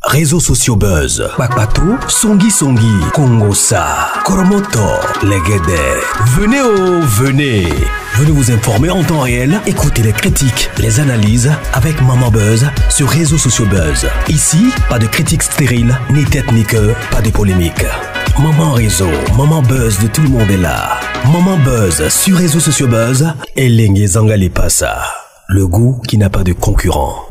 Réseaux sociaux buzz, Bakpato, Songi Songi, Kongosa, Koromoto, Legede. Venez. Venez vous informer en temps réel, écoutez les critiques, les analyses avec Maman Buzz sur Réseaux sociaux buzz. Ici, pas de critiques stériles, ni tête ni queue, pas de polémique. Maman Réseau, Maman Buzz de tout le monde est là. Maman Buzz sur Réseaux sociaux buzz, Elengue Zangali Passa. Le goût qui n'a pas de concurrent.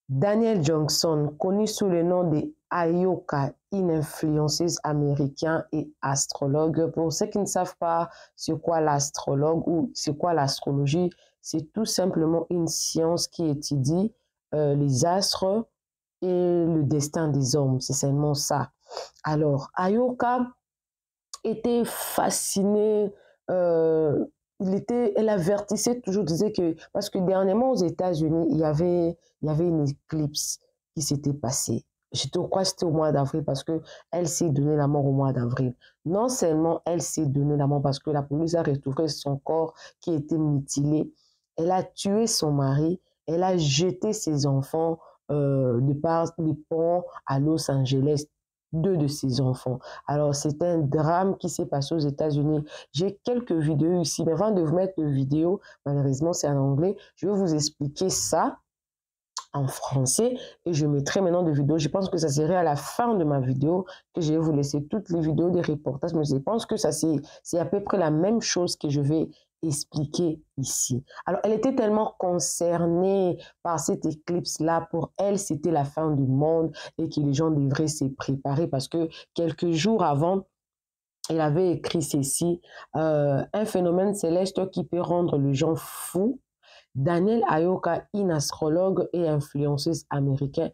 Daniel Johnson, connu sous le nom de Ayoka, une influenceuse américaine et astrologue. Pour ceux qui ne savent pas c'est quoi l'astrologue ou c'est quoi l'astrologie, c'est tout simplement une science qui étudie les astres et le destin des hommes. C'est seulement ça. Alors, Ayoka était fascinée. Elle avertissait toujours, disait que, parce que dernièrement aux États-Unis, il y avait une éclipse qui s'était passée. Je te crois que c'était au mois d'avril parce qu'elle s'est donné la mort au mois d'avril. Non seulement elle s'est donné la mort parce que la police a retrouvé son corps qui était mutilé, elle a tué son mari, elle a jeté ses enfants de par les ponts à Los Angeles. 2 de ses enfants. Alors, c'est un drame qui s'est passé aux États-Unis. J'ai quelques vidéos ici, mais avant de vous mettre une vidéo, malheureusement, c'est en anglais. Je vais vous expliquer ça en français et je mettrai maintenant des vidéos. Je pense que ça serait à la fin de ma vidéo que je vais vous laisser toutes les vidéos des reportages, mais je pense que ça c'est à peu près la même chose que je vais expliquer ici. Alors, elle était tellement concernée par cette éclipse-là. Pour elle, c'était la fin du monde et que les gens devraient se préparer parce que quelques jours avant, elle avait écrit ceci, un phénomène céleste qui peut rendre les gens fous. Daniel Ayoka, une astrologue et influenceuse américaine,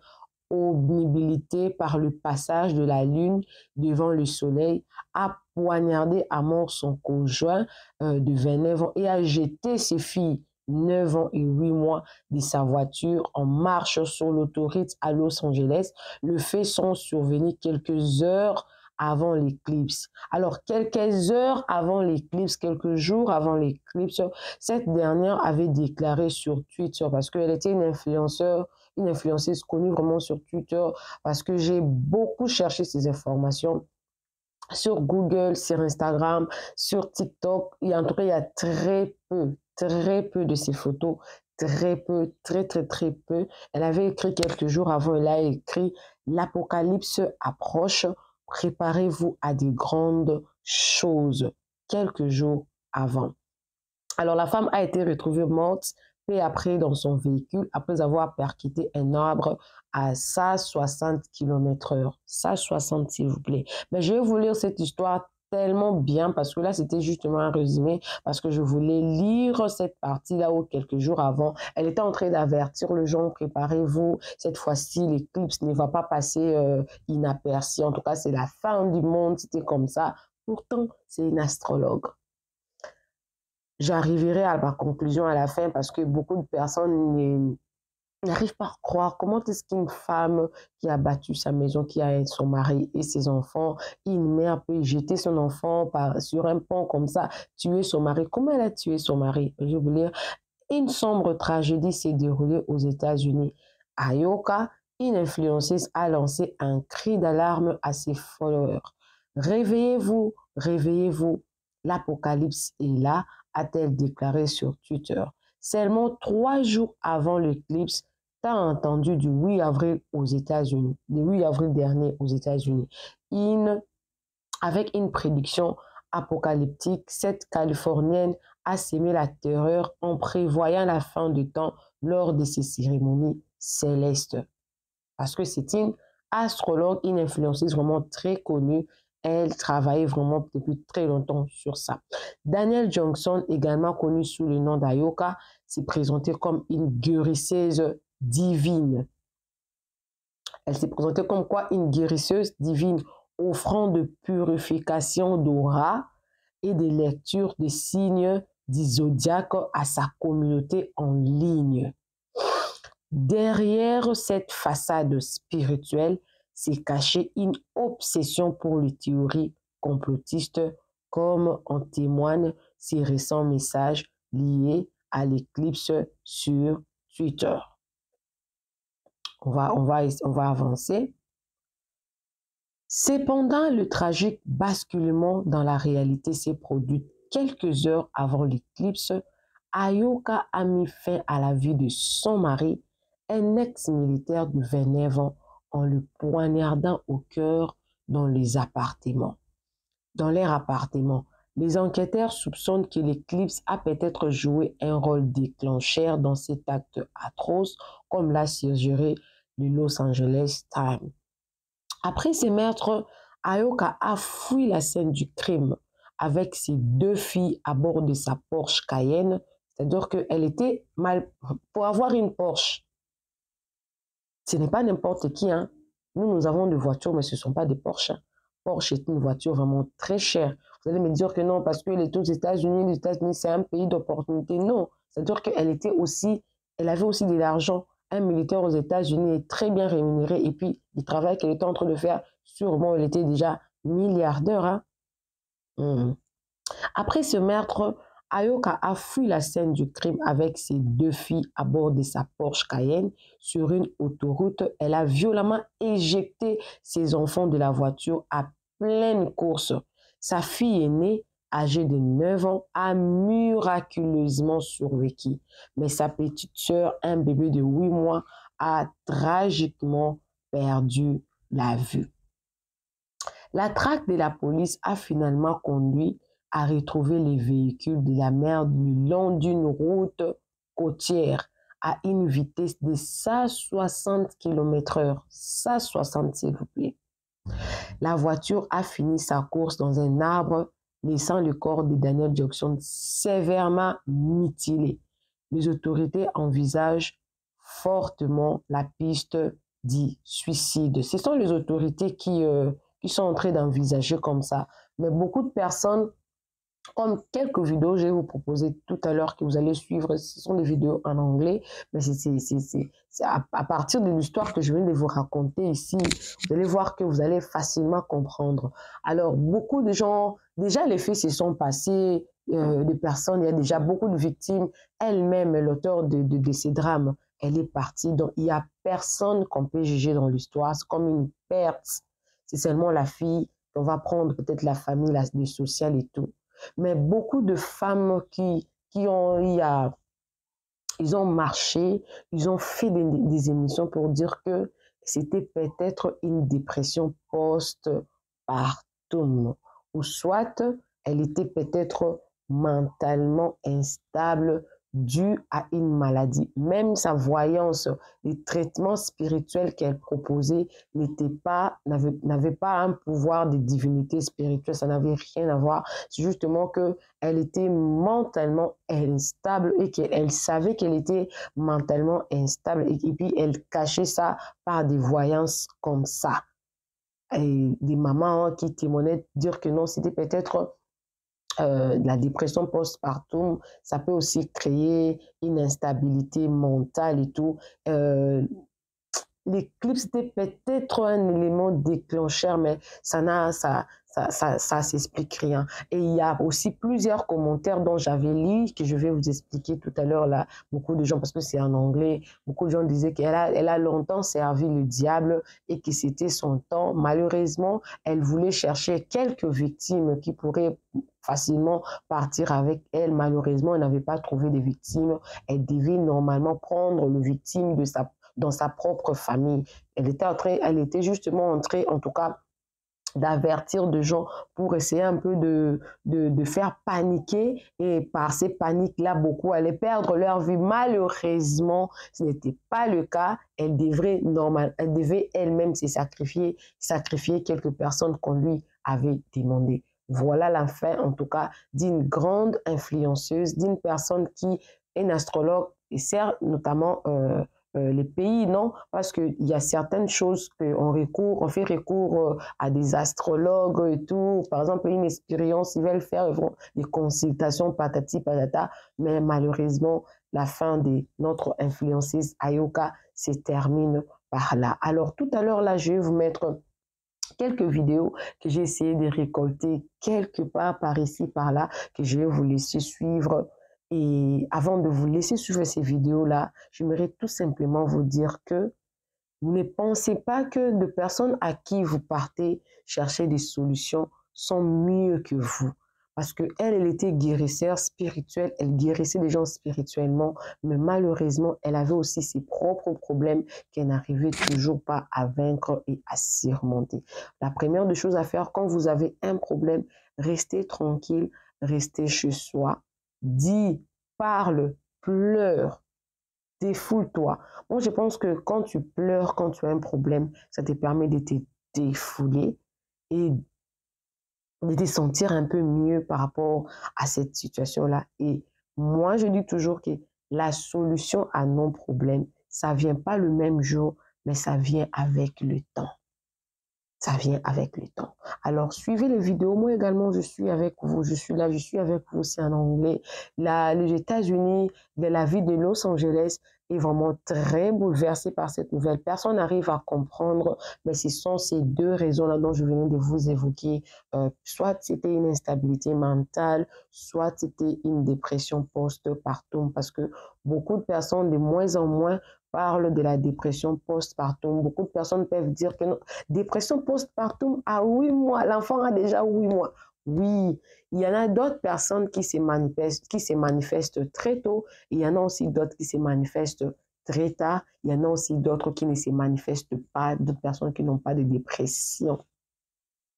obnubilité par le passage de la lune devant le soleil, a poignardé à mort son conjoint de 29 ans et a jeté ses filles 9 ans et 8 mois de sa voiture en marche sur l'autoroute à Los Angeles. Le fait sont survenus quelques heures avant l'éclipse. Alors, quelques heures avant l'éclipse, quelques jours avant l'éclipse, cette dernière avait déclaré sur Twitter, parce qu'elle était une influenceuse connue vraiment sur Twitter, parce que j'ai beaucoup cherché ces informations sur Google, sur Instagram, sur TikTok, et en tout cas, il y a très peu de ces photos, très peu. Elle avait écrit quelques jours avant, elle a écrit « L'apocalypse approche ». Préparez-vous à des grandes choses quelques jours avant. Alors, la femme a été retrouvée morte peu après dans son véhicule après avoir percuté un arbre à 160 km/h. 160, s'il vous plaît. Mais je vais vous lire cette histoire tellement bien parce que là, c'était justement un résumé parce que je voulais lire cette partie-là où quelques jours avant, elle était en train d'avertir les gens, préparez-vous, cette fois-ci, l'éclipse ne va pas passer inaperçue. En tout cas, c'est la fin du monde, c'était comme ça. Pourtant, c'est une astrologue. J'arriverai à ma conclusion à la fin parce que beaucoup de personnes n'arrivent pas à croire comment est-ce qu'une femme qui a battu sa maison, qui a son mari et ses enfants, une mère peut jeter son enfant sur un pont comme ça, tuer son mari. Comment elle a tué son mari? Je vais vous dire, une sombre tragédie s'est déroulée aux États-Unis. Ayoka, une influenceuse, a lancé un cri d'alarme à ses followers. Réveillez-vous, réveillez-vous. L'apocalypse est là, a-t-elle déclaré sur Twitter. Seulement 3 jours avant l'éclipse, tu as entendu du 8 avril aux États-Unis, le 8 avril dernier aux États-Unis, avec une prédiction apocalyptique, cette Californienne a sémé la terreur en prévoyant la fin du temps lors de ces cérémonies célestes. Parce que c'est une astrologue, une influenceuse vraiment très connue. Elle travaille vraiment depuis très longtemps sur ça. Daniel Johnson, également connu sous le nom d'Ayoka, s'est présentée comme une guérisseuse divine. Elle s'est présentée comme quoi? Une guérisseuse divine, offrant de purification d'aura et des lectures de signes du zodiaque à sa communauté en ligne. Derrière cette façade spirituelle s'est cachée une obsession pour les théories complotistes, comme en témoignent ces récents messages liés à l'éclipse sur Twitter. On va avancer. Cependant, le tragique basculement dans la réalité s'est produit quelques heures avant l'éclipse. Ayoka a mis fin à la vie de son mari, un ex-militaire de 29 ans, en le poignardant au cœur dans leur appartement. Les enquêteurs soupçonnent que l'éclipse a peut-être joué un rôle déclencheur dans cet acte atroce, comme l'a suggéré le Los Angeles Times. Après ces meurtres, Ayoka a fui la scène du crime avec ses 2 filles à bord de sa Porsche Cayenne. C'est-à-dire qu'elle était mal... Pour avoir une Porsche, ce n'est pas n'importe qui. Hein. Nous avons des voitures, mais ce ne sont pas des Porsche. Porsche est une voiture vraiment très chère. Vous allez me dire que non, parce que les États-Unis, c'est un pays d'opportunité. Non, c'est-à-dire qu'elle avait aussi de l'argent. Un militaire aux États-Unis est très bien rémunéré. Et puis, le travail qu'elle était en train de faire, sûrement, elle était déjà milliardaire. Hein. Après ce meurtre, Ayoka a fui la scène du crime avec ses 2 filles à bord de sa Porsche Cayenne. Sur une autoroute, elle a violemment éjecté ses enfants de la voiture à pleine course. Sa fille aînée, âgée de 9 ans, a miraculeusement survécu. Mais sa petite sœur, un bébé de 8 mois, a tragiquement perdu la vue. La traque de la police a finalement conduit à retrouver les véhicules de la mère le long d'une route côtière à une vitesse de 160 km/h. 160, s'il vous plaît. La voiture a fini sa course dans un arbre, laissant le corps de Daniel Jackson sévèrement mutilé. Les autorités envisagent fortement la piste du suicide. Ce sont les autorités qui sont en train d'envisager comme ça. Mais beaucoup de personnes, comme quelques vidéos, je vais vous proposer tout à l'heure que vous allez suivre, ce sont des vidéos en anglais, mais c'est à partir de l'histoire que je viens de vous raconter ici, vous allez voir que vous allez facilement comprendre. Alors, beaucoup de gens, déjà les faits se sont passés, des personnes, il y a déjà beaucoup de victimes, elle-même, l'auteur de ces drames, elle est partie, donc il n'y a personne qu'on peut juger dans l'histoire, c'est comme une perte, c'est seulement la fille, on va prendre peut-être la famille, le social et tout. Mais beaucoup de femmes ils ont marché, ils ont fait des émissions pour dire que c'était peut-être une dépression post-partum. Ou soit, elle était peut-être mentalement instable due à une maladie. Même sa voyance, les traitements spirituels qu'elle proposait n'avaient pas un pouvoir de divinité spirituelle, ça n'avait rien à voir. C'est justement qu'elle était mentalement instable et qu'elle savait qu'elle était mentalement instable et puis elle cachait ça par des voyances comme ça. Et des mamans qui témoignaient dire que non, c'était peut-être la dépression postpartum, ça peut aussi créer une instabilité mentale et tout. L'éclipse était peut-être un élément déclencheur, mais ça s'explique rien. Et il y a aussi plusieurs commentaires dont j'avais lu, que je vais vous expliquer tout à l'heure là. Beaucoup de gens, parce que c'est en anglais, beaucoup de gens disaient qu'elle a longtemps servi le diable et que c'était son temps. Malheureusement, elle voulait chercher quelques victimes qui pourraient facilement partir avec elle. Malheureusement, elle n'avait pas trouvé de victimes. Elle devait normalement prendre le victime dans sa propre famille. Elle était justement en train, en tout cas, d'avertir des gens pour essayer un peu de faire paniquer, et par ces paniques-là, beaucoup allaient perdre leur vie. Malheureusement, ce n'était pas le cas. Elle devait elle-même se sacrifier quelques personnes qu'on lui avait demandé. Voilà la fin, en tout cas, d'une grande influenceuse, d'une personne qui est une astrologue et sert notamment les pays, non, parce qu'il y a certaines choses on fait recours à des astrologues et tout. Par exemple, une expérience, ils veulent faire des consultations patati patata, mais malheureusement, la fin de notre influenceuse Ayoka se termine par là. Alors, tout à l'heure, là, je vais vous mettre quelques vidéos que j'ai essayé de récolter quelque part par ici, par là, que je vais vous laisser suivre. Et avant de vous laisser suivre ces vidéos-là, j'aimerais tout simplement vous dire que ne pensez pas que les personnes à qui vous partez chercher des solutions sont mieux que vous. Parce qu'elle, elle était guérisseur spirituelle, elle guérissait les gens spirituellement, mais malheureusement, elle avait aussi ses propres problèmes qu'elle n'arrivait toujours pas à vaincre et à surmonter. La première des choses à faire quand vous avez un problème, restez tranquille, restez chez soi, dis, parle, pleure, défoule-toi. Moi, je pense que quand tu pleures, quand tu as un problème, ça te permet de te défouler et de te sentir un peu mieux par rapport à cette situation-là. Et moi, je dis toujours que la solution à nos problèmes, ça ne vient pas le même jour, mais ça vient avec le temps. Ça vient avec le temps. Alors, suivez les vidéos. Moi également, je suis avec vous. Je suis là, je suis avec vous aussi en anglais. Les États-Unis, la ville de Los Angeles est vraiment très bouleversée par cette nouvelle. Personne n'arrive à comprendre, mais ce sont ces deux raisons-là dont je venais de vous évoquer. Soit c'était une instabilité mentale, soit c'était une dépression post-partum, parce que beaucoup de personnes, de moins en moins, parlent de la dépression post-partum. Beaucoup de personnes peuvent dire que non, dépression post-partum à 8 mois, l'enfant a déjà 8 mois. Oui, il y en a d'autres personnes qui se manifestent très tôt. Il y en a aussi d'autres qui se manifestent très tard. Il y en a aussi d'autres qui ne se manifestent pas, d'autres personnes qui n'ont pas de dépression.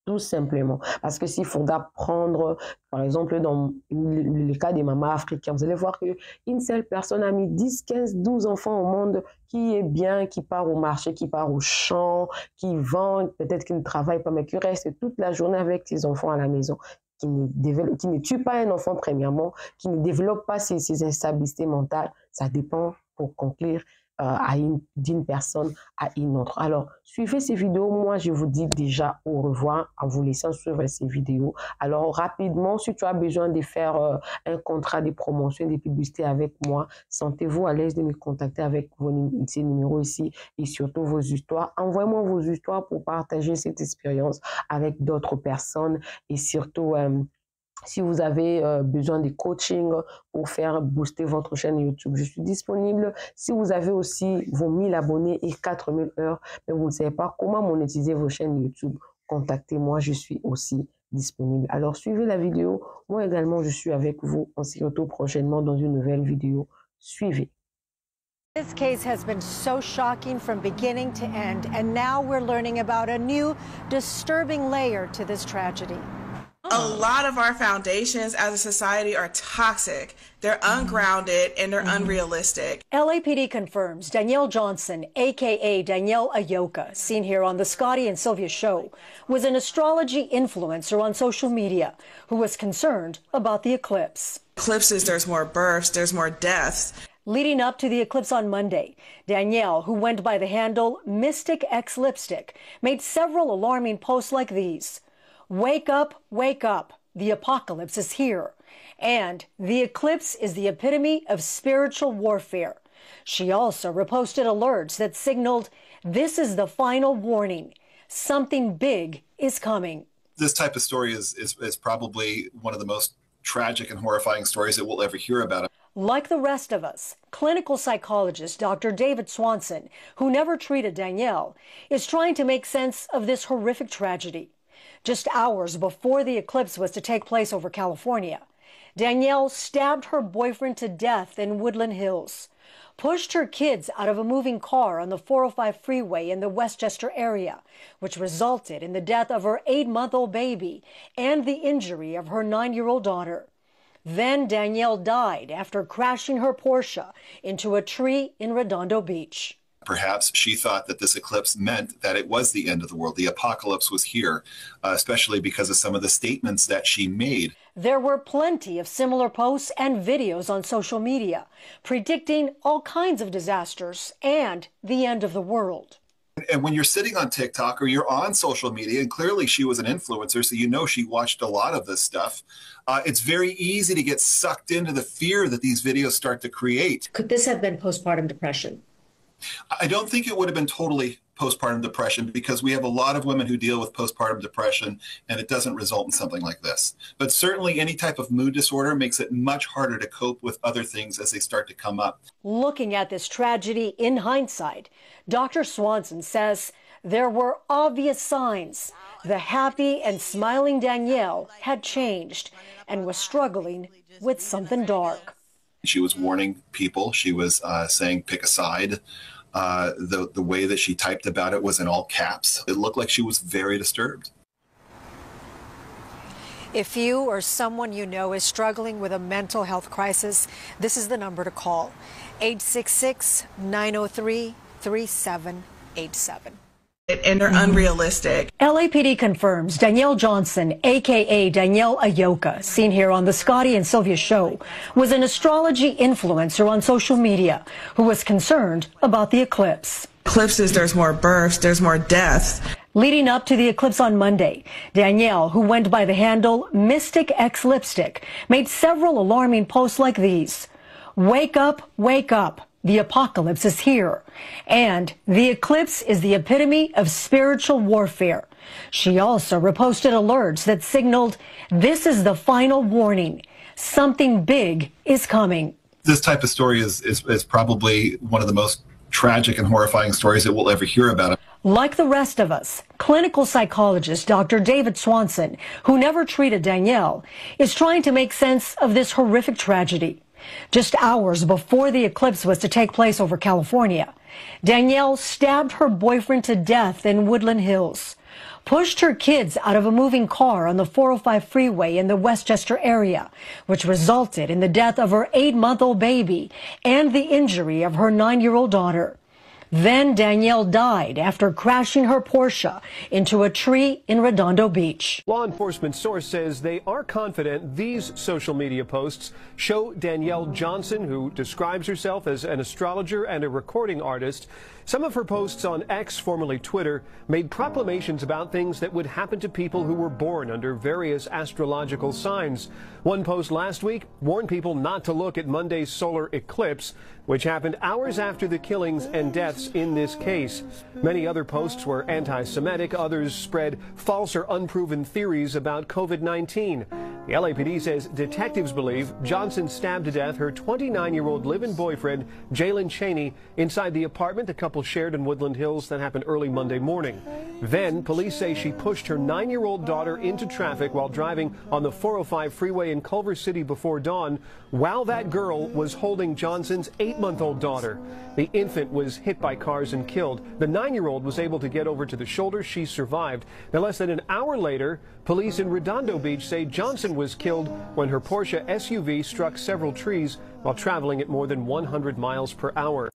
Tout simplement. Parce que s'il faudra prendre, par exemple, dans le cas des mamans africaines, vous allez voir qu'une seule personne a mis 10, 15, 12 enfants au monde qui est bien, qui part au marché, qui part au champ, qui vend, peut-être qui ne travaille pas, mais qui reste toute la journée avec ses enfants à la maison, qui ne tue pas un enfant premièrement, qui ne développe pas ses instabilités mentales. Ça dépend, pour conclure, d'une personne à une autre. Alors, suivez ces vidéos. Moi, je vous dis déjà au revoir en vous laissant suivre ces vidéos. Alors, rapidement, si tu as besoin de faire un contrat de promotion, de publicité avec moi, sentez-vous à l'aise de me contacter avec ces numéros ici et surtout vos histoires. Envoyez-moi vos histoires pour partager cette expérience avec d'autres personnes et surtout... si vous avez besoin de coaching pour faire booster votre chaîne YouTube, je suis disponible. Si vous avez aussi vos 1000 abonnés et 4000 heures, mais vous ne savez pas comment monétiser vos chaînes YouTube, contactez-moi, je suis aussi disponible. Alors, suivez la vidéo. Moi également, je suis avec vous. On se retrouve prochainement dans une nouvelle vidéo. Suivez. This case has been so shocking from beginning to end, and now we're learning about a new disturbing layer to this tragedy. A lot of our foundations as a society are toxic. They're ungrounded and they're unrealistic. LAPD confirms Danielle Johnson, a.k.a. Danielle Ayoka, seen here on the Scotty and Sylvia show, was an astrology influencer on social media who was concerned about the eclipse. Eclipses, there's more births, there's more deaths. Leading up to the eclipse on Monday, Danielle, who went by the handle Mystic X Lipstick, made several alarming posts like these. Wake up, the apocalypse is here. And the eclipse is the epitome of spiritual warfare. She also reposted alerts that signaled this is the final warning. Something big is coming. This type of story is probably one of the most tragic and horrifying stories that we'll ever hear about. Like the rest of us, clinical psychologist Dr. David Swanson, who never treated Danielle, is trying to make sense of this horrific tragedy. Just hours before the eclipse was to take place over California, Danielle stabbed her boyfriend to death in Woodland Hills, pushed her kids out of a moving car on the 405 freeway in the Westchester area, which resulted in the death of her 8-month-old baby and the injury of her 9-year-old daughter. Then Danielle died after crashing her Porsche into a tree in Redondo Beach. Perhaps she thought that this eclipse meant that it was the end of the world. The apocalypse was here, especially because of some of the statements that she made. There were plenty of similar posts and videos on social media predicting all kinds of disasters and the end of the world. And when you're sitting on TikTok or you're on social media, and clearly she was an influencer, so you know she watched a lot of this stuff, it's very easy to get sucked into the fear that these videos start to create. Could this have been postpartum depression? I don't think it would have been totally postpartum depression because we have a lot of women who deal with postpartum depression and it doesn't result in something like this. But certainly any type of mood disorder makes it much harder to cope with other things as they start to come up. Looking at this tragedy in hindsight, Dr. Swanson says there were obvious signs. The happy and smiling Danielle had changed and was struggling with something dark. She was warning people. She was saying, pick a side. The way that she typed about it was in all caps. It looked like she was very disturbed. If you or someone you know is struggling with a mental health crisis, this is the number to call, 866-903-3787. And they're unrealistic. LAPD confirms Danielle Johnson, a.k.a. Danielle Ayoka, seen here on the Scotty and Sylvia show, was an astrology influencer on social media who was concerned about the eclipse. Eclipses, there's more births, there's more deaths. Leading up to the eclipse on Monday, Danielle, who went by the handle Mystic X Lipstick, made several alarming posts like these. Wake up, wake up. The apocalypse is here. And the eclipse is the epitome of spiritual warfare. She also reposted alerts that signaled this is the final warning. Something big is coming. This type of story is probably one of the most tragic and horrifying stories that we'll ever hear about. Like the rest of us, clinical psychologist Dr. David Swanson, who never treated Danielle, is trying to make sense of this horrific tragedy. Just hours before the eclipse was to take place over California, Danielle stabbed her boyfriend to death in Woodland Hills, pushed her kids out of a moving car on the 405 freeway in the Westchester area, which resulted in the death of her 8-month-old baby and the injury of her 9-year-old daughter. Then Danielle died after crashing her Porsche into a tree in Redondo Beach. Law enforcement source says they are confident these social media posts show Danielle Johnson, who describes herself as an astrologer and a recording artist. Some of her posts on X, formerly Twitter, made proclamations about things that would happen to people who were born under various astrological signs. One post last week warned people not to look at Monday's solar eclipse, which happened hours after the killings and deaths in this case. Many other posts were anti-Semitic. Others spread false or unproven theories about COVID-19. The LAPD says detectives believe Johnson stabbed to death her 29-year-old live-in boyfriend, Jalen Chaney, inside the apartment the couple shared in Woodland Hills. That happened early Monday morning. Then police say she pushed her 9-year-old daughter into traffic while driving on the 405 freeway in Culver City before dawn, while that girl was holding Johnson's 8-month-old daughter. The infant was hit by cars and killed. The 9-year-old was able to get over to the shoulder. She survived. Now, less than an hour later, police in Redondo Beach say Johnson was killed when her Porsche SUV struck several trees while traveling at more than 100 miles per hour.